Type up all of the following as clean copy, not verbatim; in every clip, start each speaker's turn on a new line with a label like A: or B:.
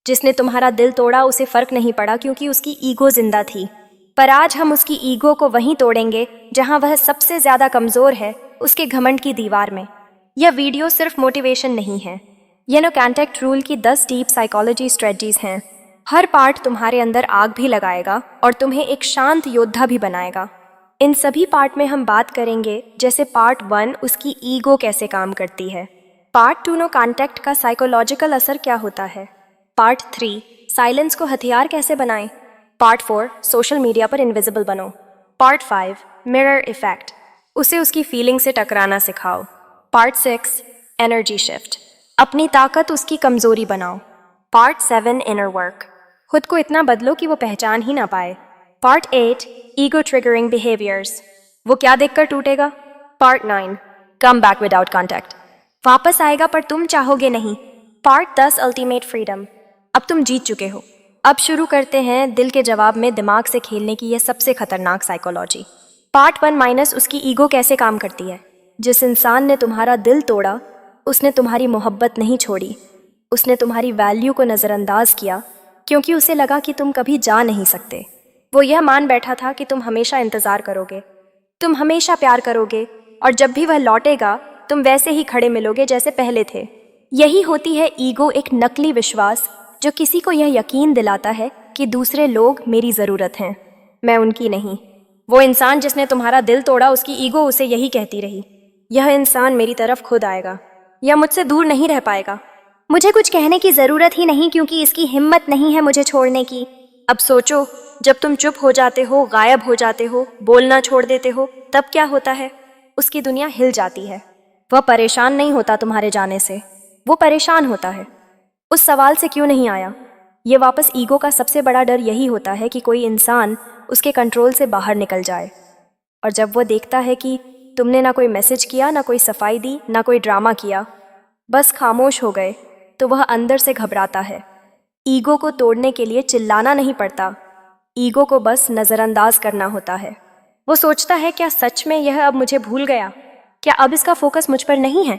A: जिसने तुम्हारा दिल तोड़ा उसे फर्क नहीं पड़ा क्योंकि उसकी ईगो जिंदा थी। पर आज हम उसकी ईगो को वहीं तोड़ेंगे जहां वह सबसे ज्यादा कमजोर है, उसके घमंड की दीवार में। यह वीडियो सिर्फ मोटिवेशन नहीं है, यह नो कॉन्टैक्ट रूल की 10 डीप साइकोलॉजी स्ट्रेटजीज हैं। हर पार्ट तुम्हारे अंदर आग भी लगाएगा और तुम्हें एक शांत योद्धा भी बनाएगा। इन सभी पार्ट में हम बात करेंगे, जैसे पार्ट 1 उसकी ईगो कैसे काम करती है, पार्ट 2 नो कॉन्टैक्ट का साइकोलॉजिकल असर क्या होता है, पार्ट 3 साइलेंस को हथियार कैसे बनाएं, पार्ट 4 सोशल मीडिया पर इनविजिबल बनो, पार्ट 5 मिरर इफेक्ट, उसे उसकी फीलिंग से टकराना सिखाओ, पार्ट 6 एनर्जी शिफ्ट, अपनी ताकत उसकी कमजोरी बनाओ, पार्ट 7 इनर वर्क, खुद को इतना बदलो कि वो पहचान ही ना पाए, पार्ट 8 ईगो ट्रिगरिंग बिहेवियर्स, वो क्या देखकर टूटेगा, part 9 come back without contact, वापस आएगा पर तुम चाहोगे नहीं, पार्ट 10 अल्टीमेट फ्रीडम, अब तुम जीत चुके हो। अब शुरू करते हैं दिल के जवाब में दिमाग से खेलने की यह सबसे खतरनाक साइकोलॉजी। पार्ट 1 माइनस उसकी ईगो कैसे काम करती है। जिस इंसान ने तुम्हारा दिल तोड़ा उसने तुम्हारी मोहब्बत नहीं छोड़ी, उसने तुम्हारी वैल्यू को नज़रअंदाज किया क्योंकि उसे लगा कि तुम कभी जा नहीं सकते। वो यह मान बैठा था कि तुम हमेशा इंतज़ार करोगे, तुम हमेशा प्यार करोगे और जब भी वह लौटेगा तुम वैसे ही खड़े मिलोगे जैसे पहले थे। यही होती है ईगो, एक नकली विश्वास जो किसी को यह यकीन दिलाता है कि दूसरे लोग मेरी ज़रूरत हैं, मैं उनकी नहीं। वो इंसान जिसने तुम्हारा दिल तोड़ा उसकी ईगो उसे यही कहती रही, यह इंसान मेरी तरफ खुद आएगा, यह मुझसे दूर नहीं रह पाएगा, मुझे कुछ कहने की ज़रूरत ही नहीं क्योंकि इसकी हिम्मत नहीं है मुझे छोड़ने की। अब सोचो, जब तुम चुप हो जाते हो, गायब हो जाते हो, बोलना छोड़ देते हो, तब क्या होता है? उसकी दुनिया हिल जाती है। वह परेशान नहीं होता तुम्हारे जाने से, वो परेशान होता है उस सवाल से क्यों नहीं आया। ये वापस ईगो का सबसे बड़ा डर यही होता है कि कोई इंसान उसके कंट्रोल से बाहर निकल जाए। और जब वो देखता है कि तुमने ना कोई मैसेज किया, ना कोई सफाई दी, ना कोई ड्रामा किया, बस खामोश हो गए, तो वह अंदर से घबराता है। ईगो को तोड़ने के लिए चिल्लाना नहीं पड़ता, ईगो को बस नज़रअंदाज करना होता है। वो सोचता है, क्या सच में यह अब मुझे भूल गया? क्या अब इसका फोकस मुझ पर नहीं है?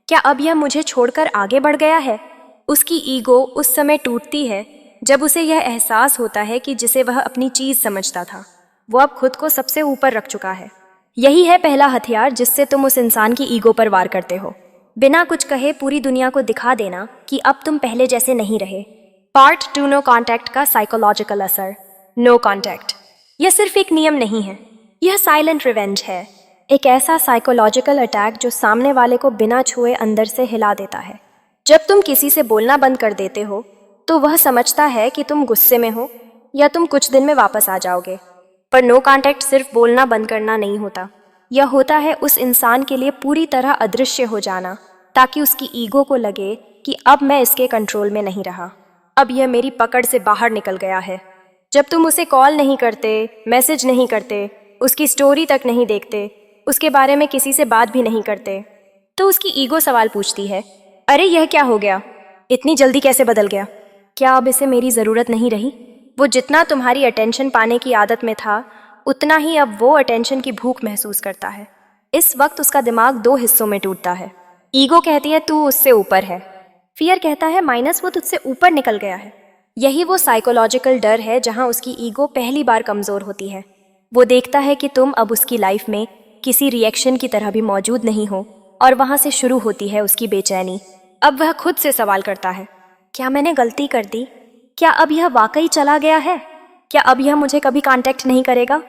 A: क्या अब यह मुझे छोड़कर आगे बढ़ गया है? उसकी ईगो उस समय टूटती है जब उसे यह एहसास होता है कि जिसे वह अपनी चीज़ समझता था वो अब खुद को सबसे ऊपर रख चुका है। यही है पहला हथियार जिससे तुम उस इंसान की ईगो पर वार करते हो। बिना कुछ कहे पूरी दुनिया को दिखा देना कि अब तुम पहले जैसे नहीं रहे। पार्ट 2 नो कॉन्टैक्ट का साइकोलॉजिकल असर। नो कॉन्टैक्ट यह सिर्फ एक नियम नहीं है, यह साइलेंट रिवेंज है, एक ऐसा साइकोलॉजिकल अटैक जो सामने वाले को बिना छुए अंदर से हिला देता है। जब तुम किसी से बोलना बंद कर देते हो तो वह समझता है कि तुम गुस्से में हो या तुम कुछ दिन में वापस आ जाओगे। पर नो कॉन्टैक्ट सिर्फ बोलना बंद करना नहीं होता, यह होता है उस इंसान के लिए पूरी तरह अदृश्य हो जाना, ताकि उसकी ईगो को लगे कि अब मैं इसके कंट्रोल में नहीं रहा, अब यह मेरी पकड़ से बाहर निकल गया है। जब तुम उसे कॉल नहीं करते, मैसेज नहीं करते, उसकी स्टोरी तक नहीं देखते, उसके बारे में किसी से बात भी नहीं करते, तो उसकी ईगो सवाल पूछती है, अरे यह क्या हो गया, इतनी जल्दी कैसे बदल गया? क्या अब इसे मेरी ज़रूरत नहीं रही? वो जितना तुम्हारी अटेंशन पाने की आदत में था उतना ही अब वो अटेंशन की भूख महसूस करता है। इस वक्त उसका दिमाग 2 हिस्सों में टूटता है। ईगो कहती है तू उससे ऊपर है, फियर कहता है माइनस वो तुझसे ऊपर निकल गया है। यही वो साइकोलॉजिकल डर है जहां उसकी ईगो पहली बार कमज़ोर होती है। वो देखता है कि तुम अब उसकी लाइफ में किसी रिएक्शन की तरह भी मौजूद नहीं हो और वहां से शुरू होती है उसकी बेचैनी। अब वह खुद से सवाल करता है, क्या मैंने गलती कर दी? क्या अब यह वाकई चला गया है? क्या अब यह मुझे कभी कांटेक्ट नहीं करेगा?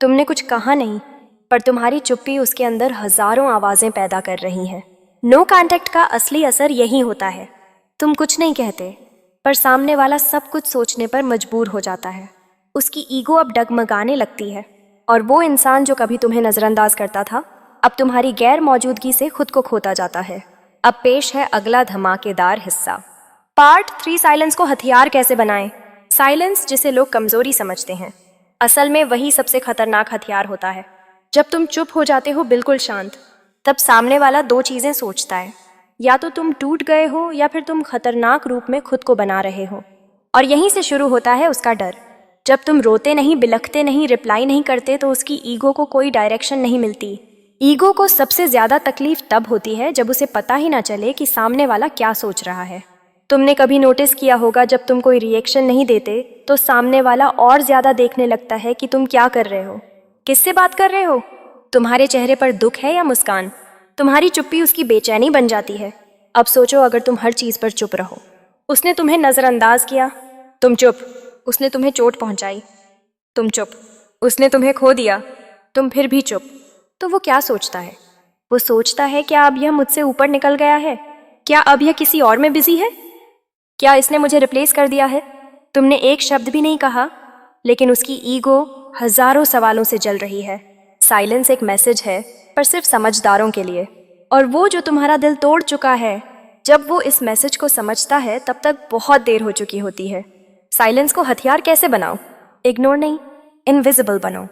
A: तुमने कुछ कहा नहीं, पर तुम्हारी चुप्पी उसके अंदर हजारों आवाज़ें पैदा कर रही हैं। नो कांटेक्ट का असली असर यही होता है, तुम कुछ नहीं कहते पर सामने वाला सब कुछ सोचने पर मजबूर हो जाता है। उसकी ईगो अब डगमगाने लगती है और वो इंसान जो कभी तुम्हें नज़रअंदाज करता था अब तुम्हारी गैर मौजूदगी से खुद को खोता जाता है। अब पेश है अगला धमाकेदार हिस्सा। पार्ट 3 साइलेंस को हथियार कैसे बनाएं। साइलेंस, जिसे लोग कमजोरी समझते हैं, असल में वही सबसे खतरनाक हथियार होता है। जब तुम चुप हो जाते हो बिल्कुल शांत, तब सामने वाला 2 चीजें सोचता है, या तो तुम टूट गए हो या फिर तुम खतरनाक रूप में खुद को बना रहे हो। और यहीं से शुरू होता है उसका डर। जब तुम रोते नहीं, बिलखते नहीं, रिप्लाई नहीं करते तो उसकी ईगो को कोई डायरेक्शन नहीं मिलती। ईगो को सबसे ज्यादा तकलीफ तब होती है जब उसे पता ही ना चले कि सामने वाला क्या सोच रहा है। तुमने कभी नोटिस किया होगा जब तुम कोई रिएक्शन नहीं देते तो सामने वाला और ज्यादा देखने लगता है कि तुम क्या कर रहे हो, किससे बात कर रहे हो, तुम्हारे चेहरे पर दुख है या मुस्कान। तुम्हारी चुप्पी उसकी बेचैनी बन जाती है। अब सोचो अगर तुम हर चीज पर चुप रहो। उसने तुम्हें नजरअंदाज किया, तुम चुप। उसने तुम्हें चोट पहुंचाई, तुम चुप। उसने तुम्हें खो दिया, तुम फिर भी चुप। तो वो क्या सोचता है? वो सोचता है क्या अब यह मुझसे ऊपर निकल गया है? क्या अब यह किसी और में बिजी है? क्या इसने मुझे रिप्लेस कर दिया है? तुमने एक शब्द भी नहीं कहा, लेकिन उसकी ईगो हजारों सवालों से जल रही है। साइलेंस एक मैसेज है, पर सिर्फ समझदारों के लिए। और वो जो तुम्हारा दिल तोड़ चुका है, जब वो इस मैसेज को समझता है तब तक बहुत देर हो चुकी होती है। साइलेंस को हथियार कैसे बनाओ? इग्नोर नहीं, इनविजिबल बनो।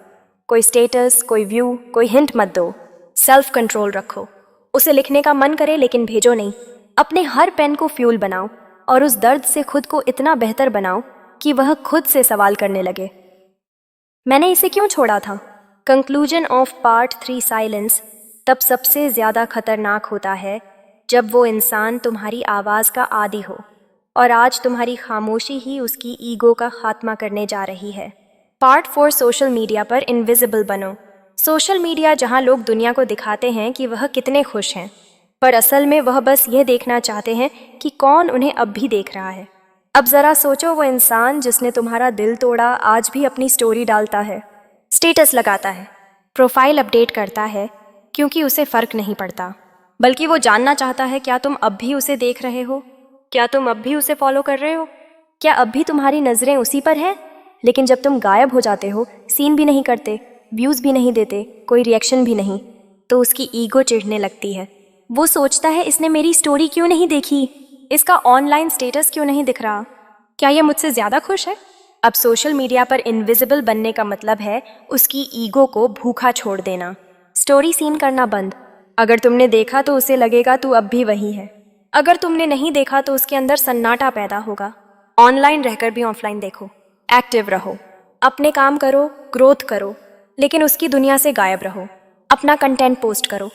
A: कोई स्टेटस, कोई व्यू, कोई हिंट मत दो। सेल्फ कंट्रोल रखो। उसे लिखने का मन करे लेकिन भेजो नहीं। अपने हर पेन को फ्यूल बनाओ और उस दर्द से खुद को इतना बेहतर बनाओ कि वह खुद से सवाल करने लगे, मैंने इसे क्यों छोड़ा था? कंक्लूजन ऑफ पार्ट 3 साइलेंस तब सबसे ज्यादा खतरनाक होता है जब वो इंसान तुम्हारी आवाज का आदी हो, और आज तुम्हारी खामोशी ही उसकी ईगो का खात्मा करने जा रही है। पार्ट 4 सोशल मीडिया पर इनविजिबल बनो। सोशल मीडिया जहां लोग दुनिया को दिखाते हैं कि वह कितने खुश हैं, पर असल में वह बस यह देखना चाहते हैं कि कौन उन्हें अब भी देख रहा है। अब जरा सोचो, वो इंसान जिसने तुम्हारा दिल तोड़ा आज भी अपनी स्टोरी डालता है, स्टेटस लगाता है, प्रोफाइल अपडेट करता है, क्योंकि उसे फर्क नहीं पड़ता, बल्कि वो जानना चाहता है क्या तुम अब भी उसे देख रहे हो, क्या तुम अब भी उसे फॉलो कर रहे हो, क्या अब भी तुम्हारी नजरें उसी पर हैं। लेकिन जब तुम गायब हो जाते हो, सीन भी नहीं करते, व्यूज भी नहीं देते, कोई रिएक्शन भी नहीं, तो उसकी ईगो चिढ़ने लगती है। वो सोचता है इसने मेरी स्टोरी क्यों नहीं देखी, इसका ऑनलाइन स्टेटस क्यों नहीं दिख रहा, क्या ये मुझसे ज्यादा खुश है। अब सोशल मीडिया पर इनविजिबल बनने का मतलब है उसकी ईगो को भूखा छोड़ देना, स्टोरी सीन करना बंद। अगर तुमने देखा तो उसे लगेगा तू अब भी वही है, अगर तुमने नहीं देखा तो उसके अंदर सन्नाटा पैदा होगा। ऑनलाइन रहकर भी ऑफलाइन देखो, एक्टिव रहो, अपने काम करो, ग्रोथ करो, लेकिन उसकी दुनिया से गायब रहो। अपना कंटेंट पोस्ट करो,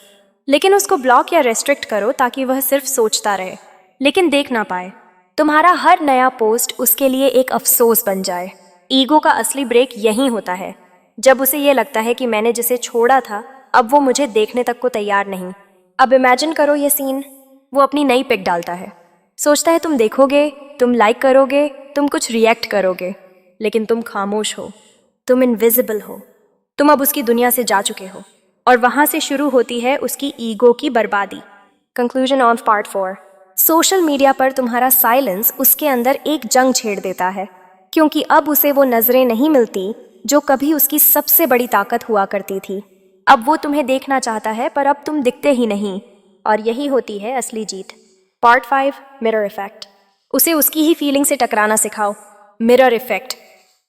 A: लेकिन उसको ब्लॉक या रेस्ट्रिक्ट करो ताकि वह सिर्फ सोचता रहे लेकिन देख ना पाए। तुम्हारा हर नया पोस्ट उसके लिए एक अफसोस बन जाए। ईगो का असली ब्रेक यहीं होता है, जब उसे ये लगता है कि मैंने जिसे छोड़ा था अब वो मुझे देखने तक को तैयार नहीं। अब इमेजिन करो ये सीन, वो अपनी नई पिक डालता है, सोचता है तुम देखोगे, तुम लाइक करोगे, तुम कुछ रिएक्ट करोगे, लेकिन तुम खामोश हो, तुम इनविजिबल हो, तुम अब उसकी दुनिया से जा चुके हो, और वहां से शुरू होती है उसकी ईगो की बर्बादी। Conclusion of part 4। Social media पर तुम्हारा साइलेंस उसके अंदर एक जंग छेड़ देता है, क्योंकि अब उसे वो नजरें नहीं मिलती जो कभी उसकी सबसे बड़ी ताकत हुआ करती थी। अब वो तुम्हें देखना चाहता है पर अब तुम दिखते ही नहीं, और यही होती है असली जीत। Part 5 mirror effect. उसे उसकी ही फीलिंग से टकराना सिखाओ। मिरर इफेक्ट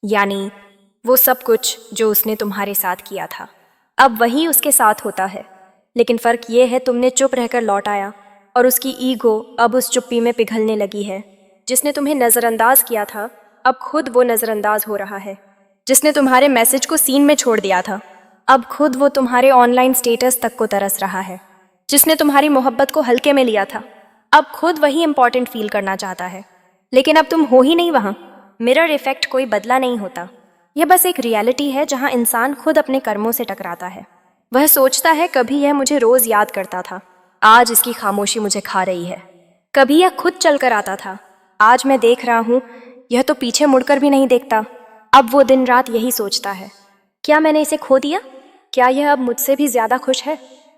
A: यानी वो सब कुछ जो उसने तुम्हारे साथ किया था अब वही उसके साथ होता है, लेकिन फर्क ये है तुमने चुप रहकर लौट आया, और उसकी ईगो अब उस चुप्पी में पिघलने लगी है। जिसने तुम्हें नज़रअंदाज किया था अब खुद वो नज़रअंदाज हो रहा है। जिसने तुम्हारे मैसेज को सीन में छोड़ दिया था अब खुद वो तुम्हारे ऑनलाइन स्टेटस तक को तरस रहा है। जिसने तुम्हारी मोहब्बत को हल्के में लिया था अब खुद वही इंपॉर्टेंट फील करना चाहता है, लेकिन अब तुम हो ही नहीं वहाँ। मिरर इफेक्ट कोई बदला नहीं होता, यह बस एक रियलिटी है जहाँ इंसान खुद अपने कर्मों से टकराता है। वह सोचता है कभी यह मुझे रोज याद करता था, आज इसकी खामोशी मुझे खा रही है। कभी यह खुद चलकर आता था, आज मैं देख रहा हूँ यह तो पीछे मुड़कर भी नहीं देखता। अब वो दिन रात यही सोचता है, क्या मैंने इसे खो दिया? क्या यह अब मुझसे भी ज्यादा खुश है?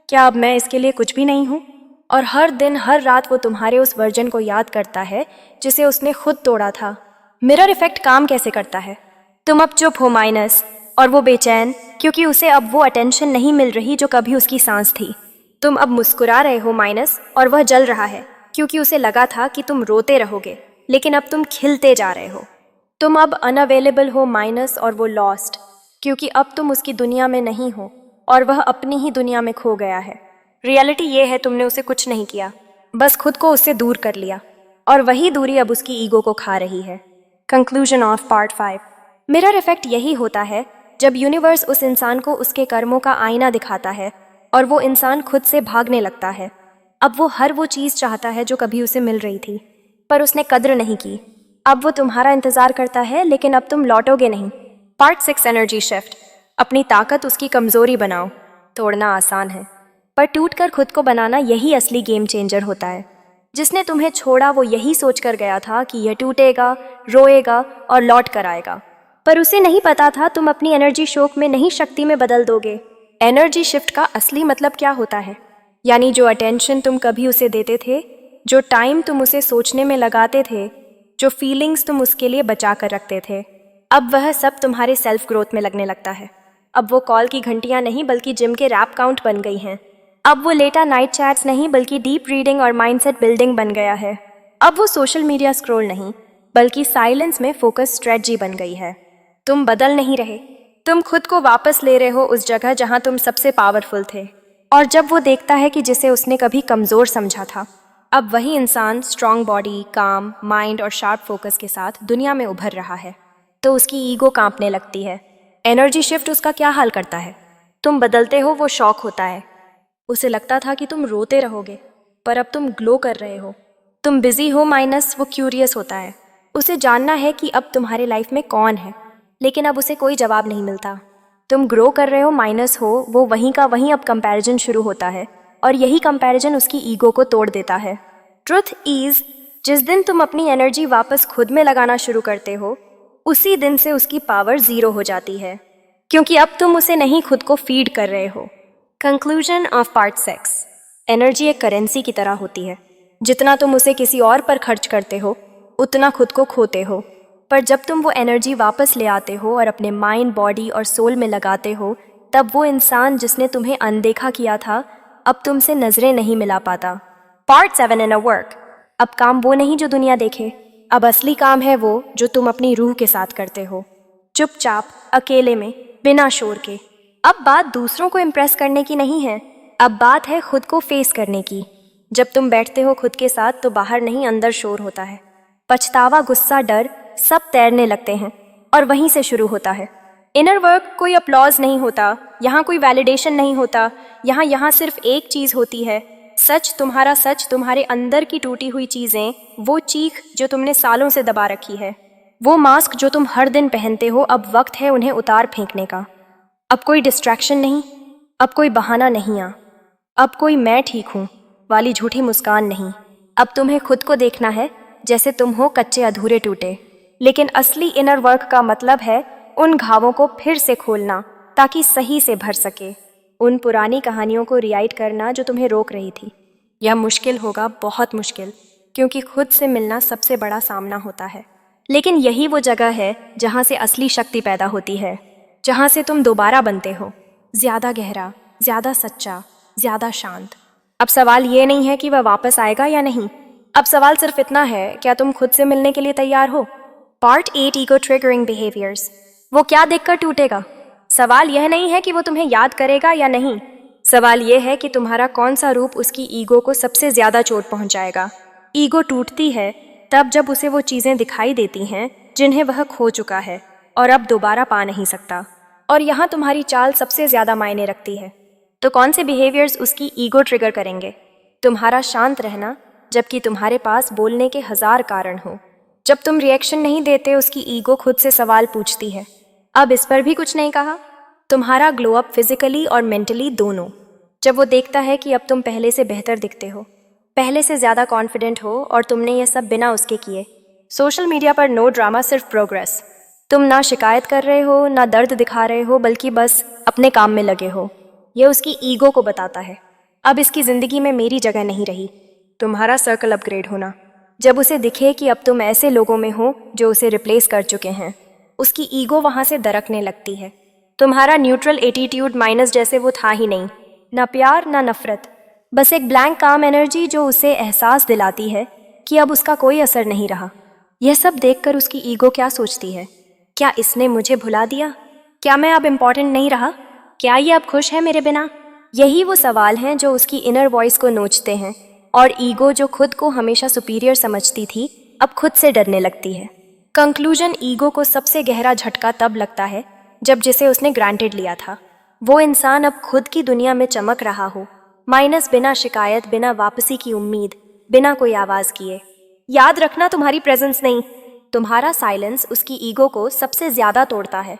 A: क्या अब मैं इसके लिए कुछ भी नहीं हूँ? और हर दिन हर रात वो तुम्हारे उस वर्जन को याद करता है जिसे उसने खुद तोड़ा था। मिरर इफेक्ट काम कैसे करता है? तुम अब चुप हो माइनस, और वो बेचैन क्योंकि उसे अब वो अटेंशन नहीं मिल रही जो कभी उसकी सांस थी। तुम अब मुस्कुरा रहे हो माइनस, और वह जल रहा है क्योंकि उसे लगा था कि तुम रोते रहोगे, लेकिन अब तुम खिलते जा रहे हो। तुम अब अनअवेलेबल हो माइनस, और वो लॉस्ट क्योंकि अब तुम उसकी दुनिया में नहीं हो और वह अपनी ही दुनिया में खो गया है। रियलिटी ये है तुमने उसे कुछ नहीं किया, बस खुद को उससे दूर कर लिया, और वही दूरी अब उसकी ईगो को खा रही है। Conclusion of part 5। Mirror effect यही होता है जब यूनिवर्स उस इंसान को उसके कर्मों का आईना दिखाता है और वो इंसान खुद से भागने लगता है। अब वो हर वो चीज़ चाहता है जो कभी उसे मिल रही थी, पर उसने कद्र नहीं की। अब वो तुम्हारा इंतजार करता है, लेकिन अब तुम लौटोगे नहीं। Part 6 energy shift. अपनी ताकत उसकी कमजोरी बनाओ। तोड़ना आसान है, पर टूटकर खुद को बनाना यही असली गेम चेंजर होता है। जिसने तुम्हें छोड़ा वो यही सोचकर गया था कि यह टूटेगा, रोएगा और लौट कर आएगा, पर उसे नहीं पता था तुम अपनी एनर्जी शोक में नहीं, शक्ति में बदल दोगे। एनर्जी शिफ्ट का असली मतलब क्या होता है? यानी जो अटेंशन तुम कभी उसे देते थे, जो टाइम तुम उसे सोचने में लगाते थे, जो फीलिंग्स तुम उसके लिए बचा कर रखते थे, अब वह सब तुम्हारे सेल्फ ग्रोथ में लगने लगता है। अब वो कॉल की घंटियां नहीं बल्कि जिम के रैप काउंट बन गई हैं। अब वो लेटा नाइट चैट्स नहीं बल्कि डीप रीडिंग और माइंडसेट बिल्डिंग बन गया है। अब वो सोशल मीडिया स्क्रॉल नहीं बल्कि साइलेंस में फोकस स्ट्रेटजी बन गई है। तुम बदल नहीं रहे, तुम खुद को वापस ले रहे हो उस जगह जहां तुम सबसे पावरफुल थे। और जब वो देखता है कि जिसे उसने कभी कमजोर समझा था, अब वही इंसान स्ट्रांग बॉडी, काम, माइंड और शार्प फोकस के साथ दुनिया में उभर रहा है, तो उसकी ईगो कांपने लगती है। एनर्जी शिफ्ट उसका क्या हाल करता है? तुम बदलते हो, वो शौक होता है। उसे लगता था कि तुम रोते रहोगे, पर अब तुम ग्लो कर रहे हो। तुम बिजी हो माइनस वो क्यूरियस होता है। उसे जानना है कि अब तुम्हारे लाइफ में कौन है, लेकिन अब उसे कोई जवाब नहीं मिलता। तुम ग्रो कर रहे हो माइनस हो वो वहीं का वहीं अब कंपैरिजन शुरू होता है, और यही कंपैरिजन उसकी ईगो को तोड़ देता है। ट्रुथ इज, जिस दिन तुम अपनी एनर्जी वापस खुद में लगाना शुरू करते हो, उसी दिन से उसकी पावर 0 हो जाती है, क्योंकि अब तुम उसे नहीं खुद को फीड कर रहे हो। Conclusion of part 6। एनर्जी एक करेंसी की तरह होती है। जितना तुम उसे किसी और पर खर्च करते हो, उतना खुद को खोते हो। पर जब तुम वो एनर्जी वापस ले आते हो और अपने माइंड, बॉडी और सोल में लगाते हो, तब वो इंसान जिसने तुम्हें अनदेखा किया था, अब तुमसे नजरें नहीं मिला पाता। Part 7 in a work. अब काम वो नहीं जो दुनिया देखे, अब असली काम है वो जो तुम अपनी रूह के साथ करते हो, चुपचाप, अकेले में, बिना शोर के। अब बात दूसरों को इम्प्रेस करने की नहीं है, अब बात है खुद को फेस करने की। जब तुम बैठते हो खुद के साथ तो बाहर नहीं अंदर शोर होता है। पछतावा, गुस्सा, डर सब तैरने लगते हैं और वहीं से शुरू होता है। इनर वर्क कोई अपलॉज नहीं होता, यहाँ कोई वैलिडेशन नहीं होता, यहाँ सिर्फ एक चीज होती है, सच, तुम्हारा सच, तुम्हारे अंदर की टूटी हुई चीजें, वो चीख जो तुमने सालों से दबा रखी है, वो मास्क जो तुम हर दिन पहनते हो, अब वक्त है उन्हें उतार फेंकने का। अब कोई डिस्ट्रैक्शन नहीं, अब कोई बहाना नहीं, अब कोई मैं ठीक हूँ वाली झूठी मुस्कान नहीं। अब तुम्हें खुद को देखना है जैसे तुम हो, कच्चे, अधूरे, टूटे। लेकिन असली इनर वर्क का मतलब है उन घावों को फिर से खोलना ताकि सही से भर सके, उन पुरानी कहानियों को रिराइट करना जो तुम्हें रोक रही थी। यह मुश्किल होगा, बहुत मुश्किल, क्योंकि खुद से मिलना सबसे बड़ा सामना होता है। लेकिन यही वो जगह है जहाँ से असली शक्ति पैदा होती है, जहाँ से तुम दोबारा बनते हो, ज्यादा गहरा, ज्यादा सच्चा, ज्यादा शांत। अब सवाल ये नहीं है कि वह वापस आएगा या नहीं, अब सवाल सिर्फ इतना है, क्या तुम खुद से मिलने के लिए तैयार हो? Part 8 ego triggering behaviours. वो क्या देखकर टूटेगा? सवाल यह नहीं है कि वो तुम्हें याद करेगा या नहीं, सवाल यह है कि तुम्हारा कौन सा रूप उसकी ईगो को सबसे ज्यादा चोट पहुंचाएगा। ईगो टूटती है तब जब उसे वो चीजें दिखाई देती हैं जिन्हें वह खो चुका है और अब दोबारा पा नहीं सकता, और यहाँ तुम्हारी चाल सबसे ज्यादा मायने रखती है। तो कौन से बिहेवियर्स उसकी ईगो ट्रिगर करेंगे? तुम्हारा शांत रहना जबकि तुम्हारे पास बोलने के 1000 कारण हो। जब तुम रिएक्शन नहीं देते, उसकी ईगो खुद से सवाल पूछती है, अब इस पर भी कुछ नहीं कहा। तुम्हारा ग्लो अप फिजिकली और मेंटली दोनों। जब वो देखता है कि अब तुम पहले से बेहतर दिखते हो, पहले से ज्यादा कॉन्फिडेंट हो, और तुमने ये सब बिना उसके किए। सोशल मीडिया पर नो ड्रामा, सिर्फ प्रोग्रेस। तुम ना शिकायत कर रहे हो, ना दर्द दिखा रहे हो, बल्कि बस अपने काम में लगे हो। यह उसकी ईगो को बताता है, अब इसकी जिंदगी में मेरी जगह नहीं रही। तुम्हारा सर्कल अपग्रेड होना। जब उसे दिखे कि अब तुम ऐसे लोगों में हो जो उसे रिप्लेस कर चुके हैं, उसकी ईगो वहां से दरकने लगती है। तुम्हारा न्यूट्रल एटीट्यूड माइनस जैसे वो था ही नहीं, ना प्यार ना नफरत, बस एक ब्लैंक काम एनर्जी जो उसे एहसास दिलाती है कि अब उसका कोई असर नहीं रहा। यह सब देखकर उसकी ईगो क्या सोचती है? क्या इसने मुझे भुला दिया? क्या मैं अब इम्पोर्टेंट नहीं रहा? क्या ये अब खुश है मेरे बिना? यही वो सवाल हैं जो उसकी इनर वॉइस को नोचते हैं, और ईगो जो खुद को हमेशा सुपीरियर समझती थी, अब खुद से डरने लगती है। कंक्लूजन, ईगो को सबसे गहरा झटका तब लगता है जब जिसे उसने ग्रांटेड लिया था, वो इंसान अब खुद की दुनिया में चमक रहा हो, माइनस बिना शिकायत, बिना वापसी की उम्मीद, बिना कोई आवाज किए। याद रखना, तुम्हारी प्रेजेंस नहीं, तुम्हारा साइलेंस उसकी ईगो को सबसे ज्यादा तोड़ता है।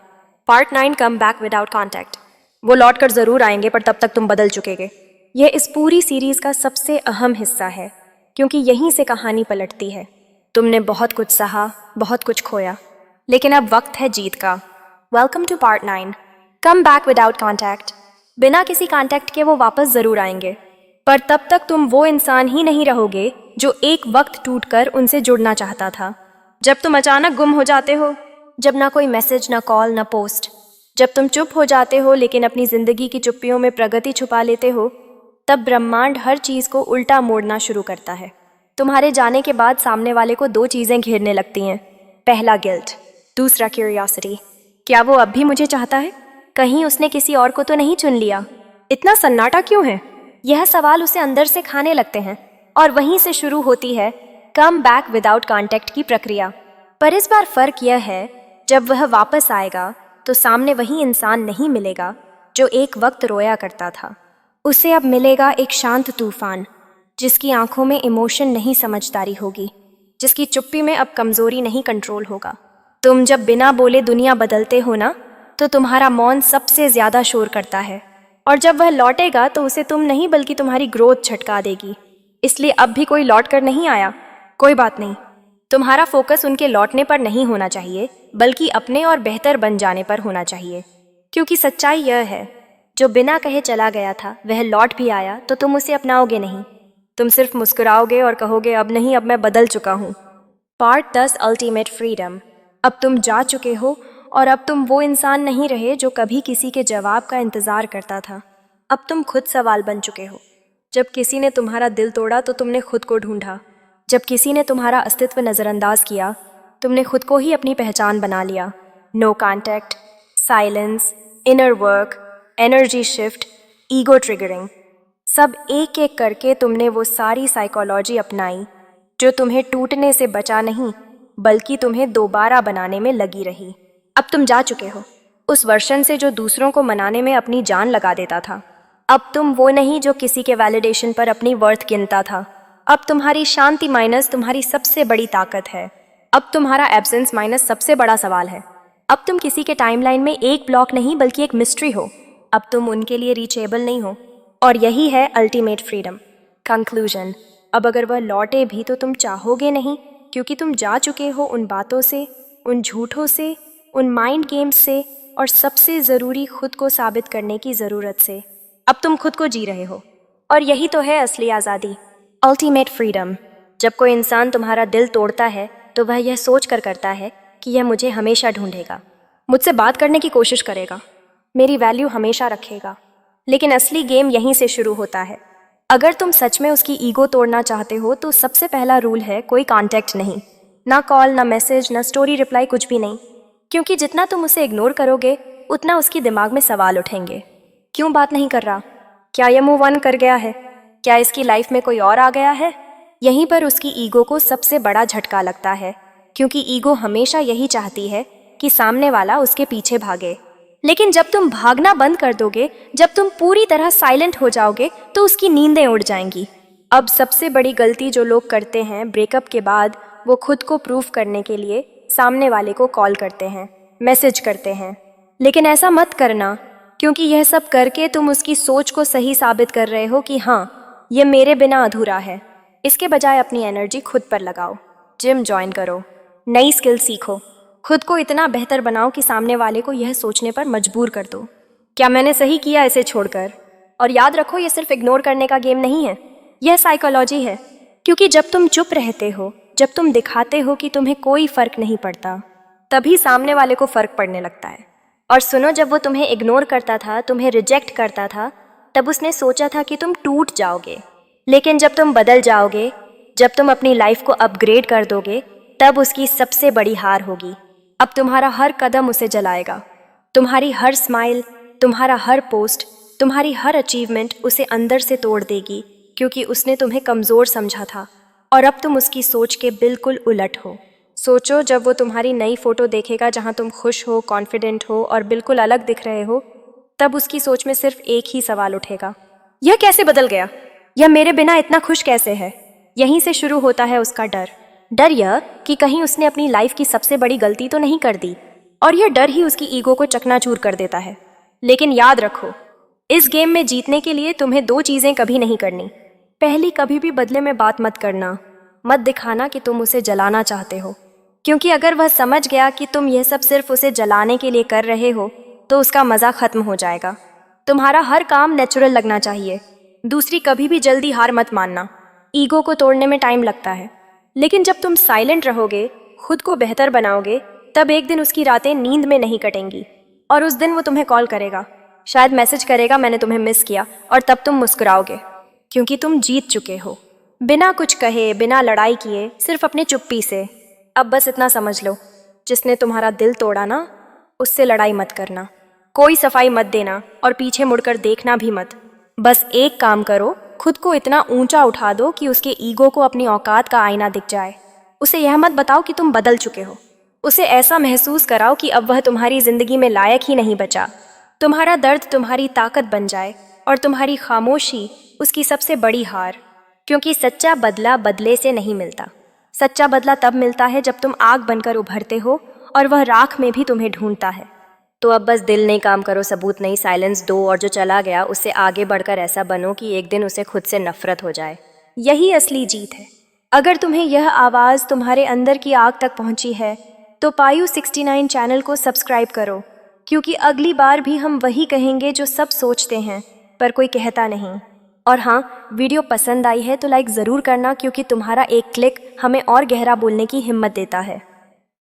A: Part 9, come back without contact. वो लौट कर जरूर आएंगे, पर तब तक तुम बदल चुकेगे। यह इस पूरी सीरीज का सबसे अहम हिस्सा है, क्योंकि यहीं से कहानी पलटती है। तुमने बहुत कुछ सहा, बहुत कुछ खोया, लेकिन अब वक्त है जीत का। Welcome to part 9, come back without contact. बिना किसी कॉन्टैक्ट के वो वापस जरूर आएंगे, पर तब तक तुम वो इंसान ही नहीं रहोगे जो एक वक्त टूटकर उनसे जुड़ना चाहता था। जब तुम अचानक गुम हो जाते हो, जब ना कोई मैसेज, ना कॉल, ना पोस्ट, जब तुम चुप हो जाते हो लेकिन अपनी जिंदगी की चुप्पियों में प्रगति छुपा लेते हो, तब ब्रह्मांड हर चीज को उल्टा मोड़ना शुरू करता है। तुम्हारे जाने के बाद सामने वाले को दो चीजें घेरने लगती हैं। पहला गिल्ट, दूसरा क्यूरियोसिटी। क्या वो अब भी मुझे चाहता है? कहीं उसने किसी और को तो नहीं चुन लिया? इतना सन्नाटा क्यों है? यह सवाल उसे अंदर से खाने लगते हैं, और वहीं से शुरू होती है कम बैक विदाउट कॉन्टैक्ट की प्रक्रिया। पर इस बार फर्क यह है, जब वह वापस आएगा तो सामने वही इंसान नहीं मिलेगा जो एक वक्त रोया करता था। उसे अब मिलेगा एक शांत तूफान, जिसकी आंखों में इमोशन नहीं समझदारी होगी, जिसकी चुप्पी में अब कमजोरी नहीं कंट्रोल होगा। तुम जब बिना बोले दुनिया बदलते हो ना, तो तुम्हारा मौन सबसे ज्यादा शोर करता है, और जब वह लौटेगा तो उसे तुम नहीं बल्कि तुम्हारी ग्रोथ झटका देगी। इसलिए अब भी कोई लौट कर नहीं आया, कोई बात नहीं। तुम्हारा फोकस उनके लौटने पर नहीं होना चाहिए, बल्कि अपने और बेहतर बन जाने पर होना चाहिए। क्योंकि सच्चाई यह है, जो बिना कहे चला गया था वह लौट भी आया तो तुम उसे अपनाओगे नहीं। तुम सिर्फ मुस्कुराओगे और कहोगे अब नहीं, अब मैं बदल चुका हूँ। Part 10, ultimate freedom. अब तुम जा चुके हो, और अब तुम वो इंसान नहीं रहे जो कभी किसी के जवाब का इंतजार करता था। अब तुम खुद सवाल बन चुके हो। जब किसी ने तुम्हारा दिल तोड़ा तो तुमने खुद को ढूंढा। जब किसी ने तुम्हारा अस्तित्व नज़रअंदाज किया, तुमने खुद को ही अपनी पहचान बना लिया। No contact, silence, inner work, energy shift, ego triggering, सब एक एक करके तुमने वो सारी साइकोलॉजी अपनाई जो तुम्हें टूटने से बचा नहीं, बल्कि तुम्हें दोबारा बनाने में लगी रही। अब तुम जा चुके हो, उस वर्षन से जो दूसरों को मनाने में अपनी जान लगा देता था। अब तुम वो नहीं जो किसी के वैलिडेशन पर अपनी वर्थ गिनता था। अब तुम्हारी शांति माइनस तुम्हारी सबसे बड़ी ताकत है। अब तुम्हारा एब्सेंस माइनस सबसे बड़ा सवाल है। अब तुम किसी के टाइमलाइन में एक ब्लॉक नहीं बल्कि एक मिस्ट्री हो। अब तुम उनके लिए रीचेबल नहीं हो, और यही है अल्टीमेट फ्रीडम। कंक्लूजन, अब अगर वह लौटे भी तो तुम चाहोगे नहीं, क्योंकि तुम जा चुके हो उन बातों से, उन झूठों से, उन माइंड गेम्स से, और सबसे ज़रूरी खुद को साबित करने की ज़रूरत से। अब तुम खुद को जी रहे हो, और यही तो है असली आज़ादी, अल्टीमेट फ्रीडम। जब कोई इंसान तुम्हारा दिल तोड़ता है तो वह यह सोच कर करता है कि यह मुझे हमेशा ढूंढेगा, मुझसे बात करने की कोशिश करेगा, मेरी वैल्यू हमेशा रखेगा। लेकिन असली गेम यहीं से शुरू होता है। अगर तुम सच में उसकी ईगो तोड़ना चाहते हो तो सबसे पहला रूल है कोई कॉन्टैक्ट नहीं, ना कॉल, ना मैसेज, ना स्टोरी रिप्लाई, कुछ भी नहीं। क्योंकि जितना तुम उसे इग्नोर करोगे उतना उसकी दिमाग में सवाल उठेंगे। क्यों बात नहीं कर रहा? क्या यह मूव ऑन कर गया है? क्या इसकी लाइफ में कोई और आ गया है? यहीं पर उसकी ईगो को सबसे बड़ा झटका लगता है, क्योंकि ईगो हमेशा यही चाहती है कि सामने वाला उसके पीछे भागे। लेकिन जब तुम भागना बंद कर दोगे, जब तुम पूरी तरह साइलेंट हो जाओगे, तो उसकी नींदें उड़ जाएंगी। अब सबसे बड़ी गलती जो लोग करते हैं ब्रेकअप के बाद, वो खुद को प्रूव करने के लिए सामने वाले को कॉल करते हैं, मैसेज करते हैं। लेकिन ऐसा मत करना, क्योंकि यह सब करके तुम उसकी सोच को सही साबित कर रहे हो कि हाँ, ये मेरे बिना अधूरा है। इसके बजाय अपनी एनर्जी खुद पर लगाओ, जिम ज्वाइन करो, नई स्किल सीखो, खुद को इतना बेहतर बनाओ कि सामने वाले को यह सोचने पर मजबूर कर दो, क्या मैंने सही किया इसे छोड़कर। और याद रखो, ये सिर्फ इग्नोर करने का गेम नहीं है, यह साइकोलॉजी है। क्योंकि जब तुम चुप रहते हो, जब तुम दिखाते हो कि तुम्हें कोई फर्क नहीं पड़ता, तभी सामने वाले को फर्क पड़ने लगता है। और सुनो, जब वो तुम्हें इग्नोर करता था, तुम्हें रिजेक्ट करता था, तब उसने सोचा था कि तुम टूट जाओगे। लेकिन जब तुम बदल जाओगे, जब तुम अपनी लाइफ को अपग्रेड कर दोगे, तब उसकी सबसे बड़ी हार होगी। अब तुम्हारा हर कदम उसे जलाएगा, तुम्हारी हर स्माइल, तुम्हारा हर पोस्ट, तुम्हारी हर अचीवमेंट उसे अंदर से तोड़ देगी, क्योंकि उसने तुम्हें कमज़ोर समझा था। और अब तुम उसकी सोच के बिल्कुल उलट हो। सोचो, जब वो तुम्हारी नई फ़ोटो देखेगा जहाँ तुम खुश हो, कॉन्फिडेंट हो और बिल्कुल अलग दिख रहे हो, तब उसकी सोच में सिर्फ एक ही सवाल उठेगा, यह कैसे बदल गया? यह मेरे बिना इतना खुश कैसे है? यहीं से शुरू होता है उसका डर। डर यह कि कहीं उसने अपनी लाइफ की सबसे बड़ी गलती तो नहीं कर दी, और यह डर ही उसकी ईगो को चकनाचूर कर देता है। लेकिन याद रखो, इस गेम में जीतने के लिए तुम्हें दो चीजें कभी नहीं करनी। पहली, कभी भी बदले में बात मत करना, मत दिखाना कि तुम उसे जलाना चाहते हो, क्योंकि अगर वह समझ गया कि तुम यह सब सिर्फ उसे जलाने के लिए कर रहे हो तो उसका मज़ा खत्म हो जाएगा। तुम्हारा हर काम नेचुरल लगना चाहिए। दूसरी, कभी भी जल्दी हार मत मानना। ईगो को तोड़ने में टाइम लगता है, लेकिन जब तुम साइलेंट रहोगे, खुद को बेहतर बनाओगे, तब एक दिन उसकी रातें नींद में नहीं कटेंगी। और उस दिन वो तुम्हें कॉल करेगा, शायद मैसेज करेगा, मैंने तुम्हें मिस किया, और तब तुम मुस्कुराओगे, क्योंकि तुम जीत चुके हो, बिना कुछ कहे, बिना लड़ाई किए, सिर्फ अपने चुप्पी से। अब बस इतना समझ लो, जिसने तुम्हारा दिल तोड़ा ना, उससे लड़ाई मत करना, कोई सफाई मत देना, और पीछे मुड़कर देखना भी मत। बस एक काम करो, खुद को इतना ऊंचा उठा दो कि उसके ईगो को अपनी औकात का आईना दिख जाए। उसे यह मत बताओ कि तुम बदल चुके हो, उसे ऐसा महसूस कराओ कि अब वह तुम्हारी जिंदगी में लायक ही नहीं बचा। तुम्हारा दर्द तुम्हारी ताकत बन जाए, और तुम्हारी खामोशी उसकी सबसे बड़ी हार। क्योंकि सच्चा बदला बदले से नहीं मिलता। सच्चा बदला तब मिलता है जब तुम आग बनकर उभरते हो और वह राख में भी तुम्हें ढूंढता है। तो अब बस दिल नहीं काम करो, सबूत नहीं, साइलेंस दो, और जो चला गया उससे आगे बढ़कर ऐसा बनो कि एक दिन उसे खुद से नफरत हो जाए। यही असली जीत है। अगर तुम्हें यह आवाज़ तुम्हारे अंदर की आग तक पहुंची है तो पायु 69 चैनल को सब्सक्राइब करो, क्योंकि अगली बार भी हम वही कहेंगे जो सब सोचते हैं पर कोई कहता नहीं। और हाँ, वीडियो पसंद आई है तो लाइक ज़रूर करना, क्योंकि तुम्हारा एक क्लिक हमें और गहरा बोलने की हिम्मत देता है।